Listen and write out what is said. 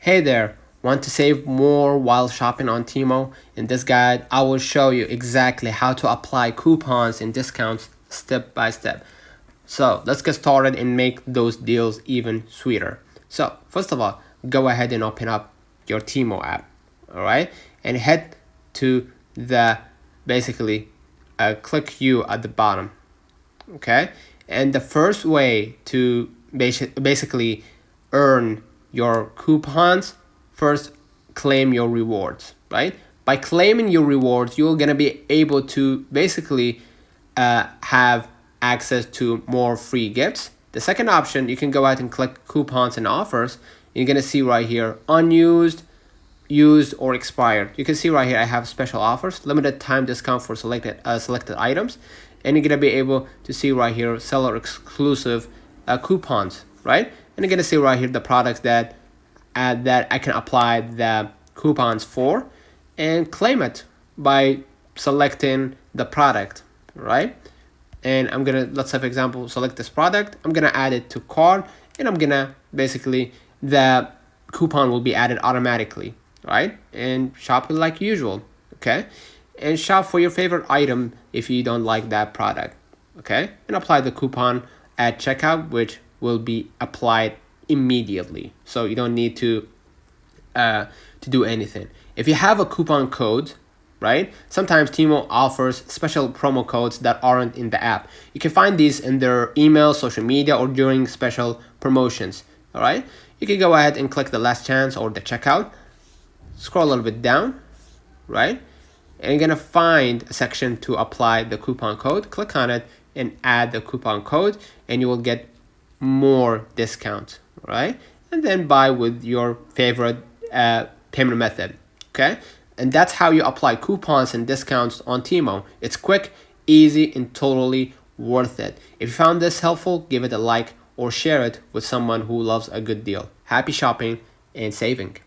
Hey there, want to save more while shopping on Temu? In this guide, I will show you exactly how to apply coupons and discounts step by step. So let's get started and make those deals even sweeter. So first of all, go ahead and open up your Temu app, all right? And head to the basically click you at the bottom, okay? And the first way to basically earn your coupons, first claim your rewards, right? By claiming your rewards, you're gonna be able to basically have access to more free gifts. The second option, you can go out and click coupons and offers. You're gonna see right here, unused, used, or expired. You can see right here I have special offers, limited time discount for selected items, and you're gonna be able to see right here seller exclusive coupons, right? And you're gonna see right here the products that I can apply the coupons for and claim it by selecting the product, right? And I'm gonna, let's say for example, select this product. I'm gonna add it to cart, and I'm gonna basically, the coupon will be added automatically, right? And shop it like usual, okay? And shop for your favorite item if you don't like that product, okay? And apply the coupon at checkout, which will be applied immediately, so you don't need to do anything. If you have a coupon code, right, sometimes Temu offers special promo codes that aren't in the app. You can find these in their email, social media, or during special promotions. All right, you can go ahead and click the last chance or the checkout, scroll a little bit down, right, and you're gonna find a section to apply the coupon code. Click on it and add the coupon code, and you will get more discount, right? And then buy with your favorite payment method, okay? And that's how you apply coupons and discounts on Temu. It's quick, easy, and totally worth it. If you found this helpful, give it a like or share it with someone who loves a good deal. Happy shopping and saving.